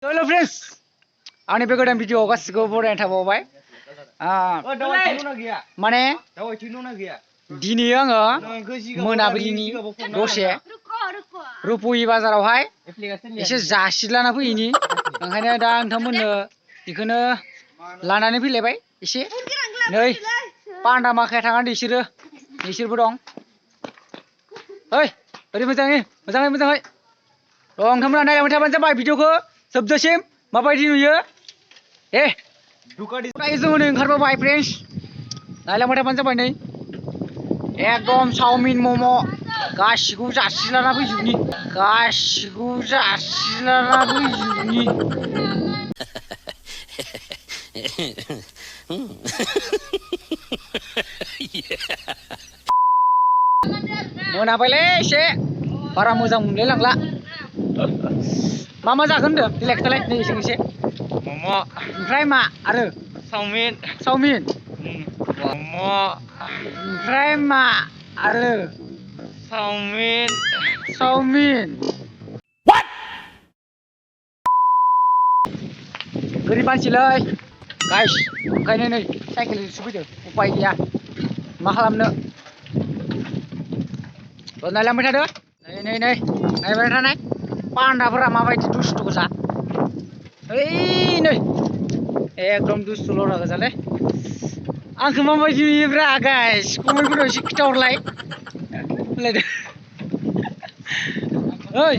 Hello friends, आंनि बे गोदान भिडिअ गासिखौबो बरायना थाबावबाय। माने दिनै आङो मोनाबिलिनि दसे रुप'हि बाजारावहाय एसे जासिलाना फैयिनि ओंखायनो दा नोंथांमोननो बेखौनो लानानै फैलायबाय एसे नै पान्डा माखाया थाङा बिसोरबो दं। ओइ ओरै मोजाङै नोंथांमोना नायलांबाय थाबानो जाबाय भिडिअखौ जोबजासिम माबायदि नुयो जोङो नै ओंखारबोबाय फ्रेन्ड्स नायलांबाय थाबानो जाबाय नै एकदम चाउमिन मम' गासिखौबो जासिलाना फैजोबनि मोनाबायलै एसे बारा मोजां मोनलाय लांला मा जागोन होनदों देलाय खोथालाय नै जों एसे मम' ओमफ्राय मा आरो चाउमिन मम' ओमफ्राय मा आरो चाउमिन गोरिब मानसिलै गाइस ओंखायनो नै साइकेलजोंसो फैदों उपाय गैया मा खालामनो नायलांबाय थादो नै नायबाय थानाय पान्डाफोरा माबायदि दुस्थु गोजा ओइ नै एकदम दुस्थु लरा गोजालै आंखौ माबायदि नुयोब्रा गाइस कमेन्टफोराव एसे खिथाहरलाय होनलायदो ओइ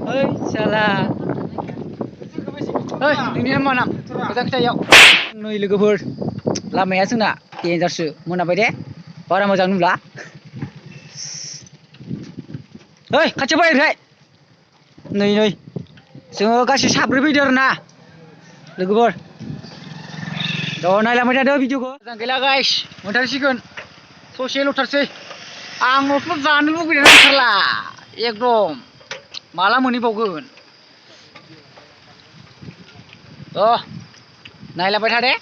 ओइ साला ओइ नोंनि मा नाम मोजां खिथायाव नै लोगोफोर लामाया जोंना देन्जारसो मोनाबाय दे बारा मोजां नुला ओइ खाथियाव फै ओरैहाय नै जोङो गासै साब्रै फैदों आरो ना लोगोफोर द' नायलांबाय थादो भिडिअखौ मोजां गैला गाइस मोनथारसिगोन ससेल'थारसै आंल'थ' जानो लुगैनानै ओंखारला एकदम माला मोनहैबावगोन नायलांबाय था दे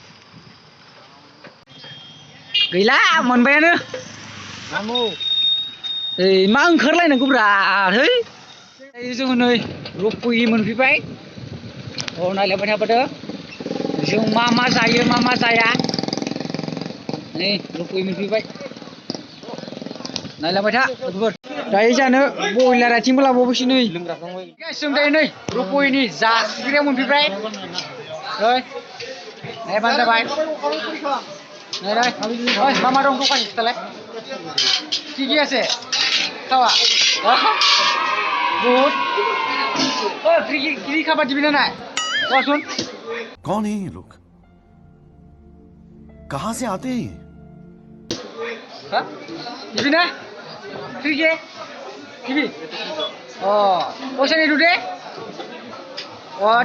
गैला मोनबायानो ओइ मा ओंखारलायनांगौब्रा है जोङो नै रुप'हि मोनफैबाय नायलांबाय थाबोदो जों मा जायो मा जाया नै रुप'हि मोनफैबाय नायलांबाय था लोगोफोर दायो जानो बयलार आथिंबो लाबावबायसो नै जों दायो नै रुप'हिनि जासिग्रायाव मोनफैबाय नायबानो जाबाय नै मा दं दखान खिथालाय কি আছে খাওয়া बहुत फ्री खाবার দিবি না না শুন कौन है ये लोग कहां से आते हैं দিবি না ফ্রি কে দিবি পয়সা নিয়ে ঢুকে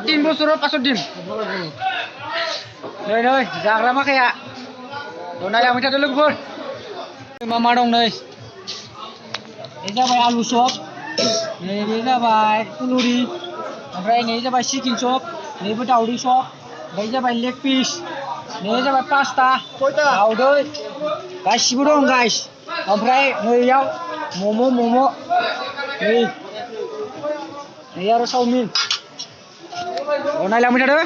3 বছরের 500 ডিম नै जाग्रा माखाया नायलांबाय थादो लोगोफोर मा दं नै ini जाबाय आलु चप नैबे जाबाय फुलुरि ओमफ्राय नै जाबाय चिकेन चप नैबे दावदै चप ओमफ्राय जाबाय लेग पिस नै जाबाय पास्ता दावदै गासिबो दं गाइस ओमफ्राय नैयाव मम' नै आरो चाउमिन नायलांबाय थादो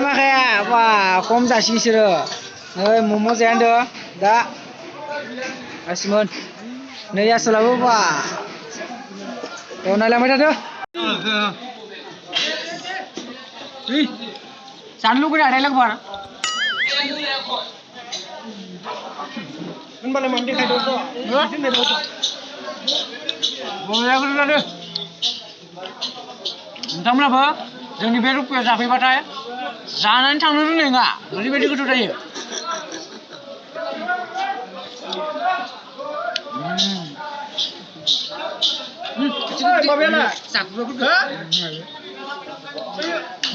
माखाया बा खम जासिगोन बिसोरो नै मम' जाया होनदों दा गासिमोन नै आसोलाबो बा नायलांबाय थादो जानो लुगैदों आदाय लोगोफोर होनबालाय मानो देखायदों नोंथांमोनाबो जोंनि बे रुप'हियाव जाफैबाथाय जानानै थांनो रोंनाय नङा ओरैबायदि गोथाव जायो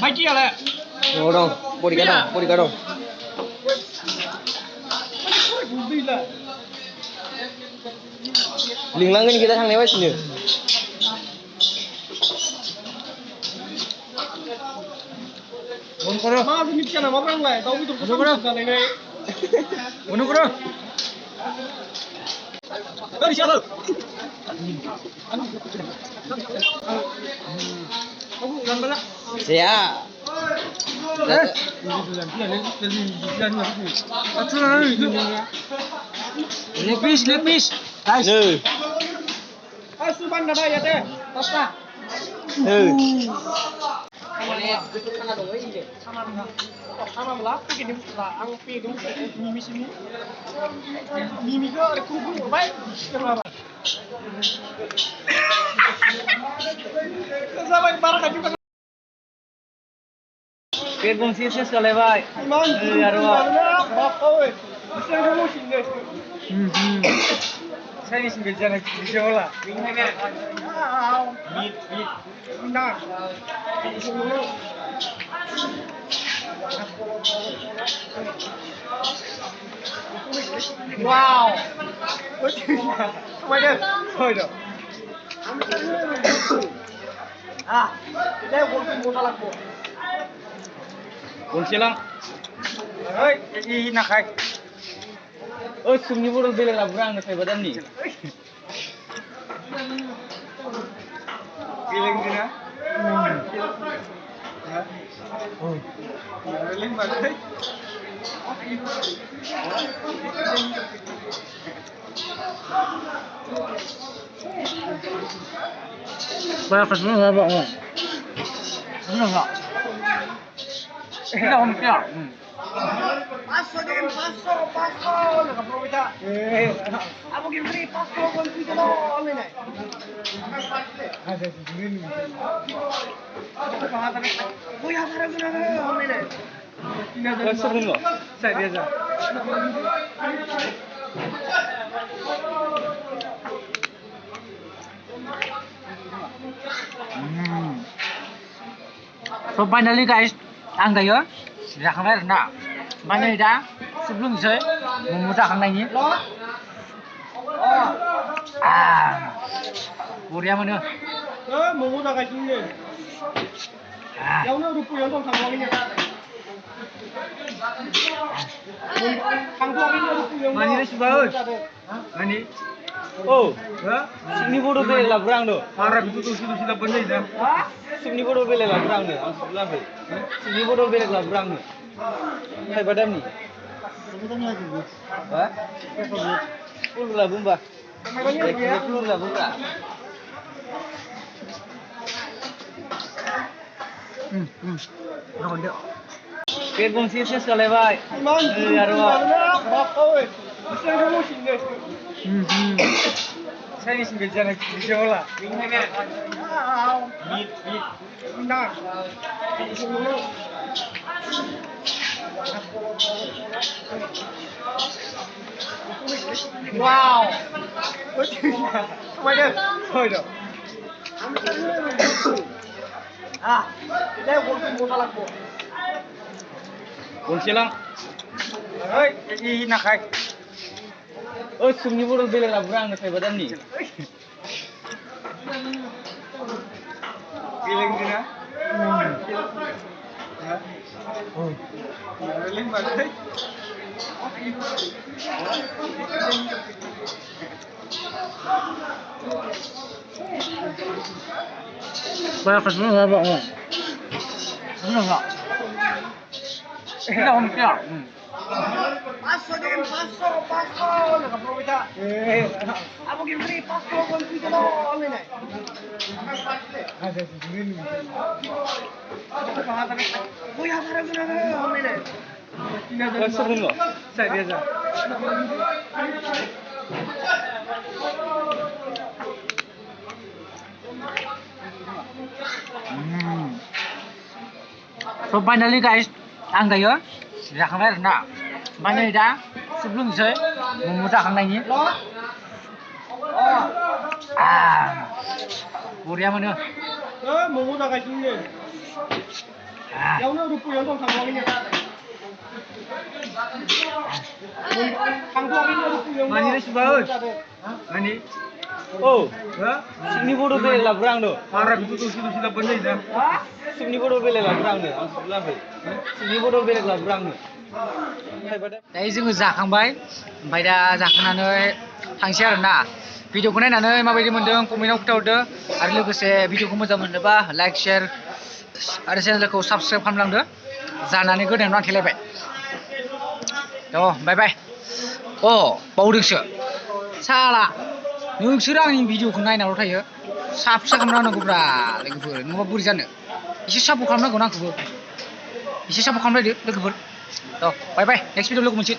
बायदियालाय दं बरिगा दं लिंलांगोन kita थांनाय बायदिनो मा मिथिया नामा आंलाय दाउ बेदरखौ जानायलाय ओरै Saya. leg piece, guys. Nư. Nư. पेट गंसे सेस खालायबाय चाइनिस बेट जानाय बिदियावला Wow. Thôi được. Đây gongसे lang. Oi, nakay. Sumni boro beleg labura ang nasay badan ni. Beleg din na? Beleg ba? Bakit mo nga ba ako? Ano nga? Hindi ako magkaya. Paso din, paso. Nakaprobita. Ako gimri, paso. Konti ka na. Amin eh. Kuya, parang gano'n na. Amin eh. Pasok mo. Saan yan sa? So finally guys, ang gayo जाखांबाय आरोना ओमफ्राय नै दा soup लोंसै मम' जाखांनायनि बरिया मोनो मम' जागासिनो यावनो रुपुयाव दं थांबावगैनो थांबावगैनो रुपुयाव मानि सुबा ओइ मानि सुपनि बड' बेलेग लाबोग्रा आंनो बारा बिदि दसे लाबोनो जायो दा सुपनि बड' बेलेग लाबोग्रा आंनो आं सुप लाबोबाय सुपनि बड' बेलेग लाबोग्रा आंनो थाइबा दामनि फुल लाबो होमबा फुल लाबोब्रा पेट गंसे सेस खालायबाय चाइनिस बेट जानाय बिदियावला Wow. Thôi được. Đây gongse lang. Gongse lang. Oi, nakay. Sumni boro beleg labura ang nasay badan ni. Beleg din na? Beleg ba? Bakit mo nga ba ako? Ano nga? Hindi ako magkaya. Paso din, paso. Nakaprobita. Ako gimri, paso. Konti ka na. Amin eh. Kuya, parang gano'n na. Amin eh. Pasok mo. Saan yan sa? So finally guys, ang gayo जाखांबाय आरोना ओमफ्राय नै दा soup लोंसै मम' जाखांनायनि बरिया मोनो मम' जागासिनो यावनो रुपुयाव दं थांबावगैनो मानि सुबा ओइ मानि सुपनि बड' बेलेग लाबोग्रा आंनो बारा बिदि दसे लाबोनो जायो दा सुपनि बड' बेलेग लाबोग्रा आंनो आं सुप लाबोबाय सुपनि बड' बेलेग लाबोग्रा आंनो दायो जोङो जाखांबाय ओमफ्राय दा जाखांनानै थांसै आरोना भिडिअखौ नायनानै माबायदि मोन्दों कमेन्टआव खोन्थाहरदो आरो लोगोसे भिडिअखौ मोजां मोनोबा लाइक शेयार आरो चेनेलखौ साबस्क्राइब खालामलांदो जानानै गोदान नांथेलायबाय बाय बाय अ बावदोंसो साला नोंसोर आंनि भिडिअखौ नायनाल' थायो साबस्क्राइब खालामनांगौब्रा लोगोफोर नङाबा बोरै जानो एसे सापर्ट खालामनांगौ आंखौबो एसे सापर्ट खालामलायदो लोगोफोर बाय बाय नेक्स्ट भिडिअ लोगो मोनसै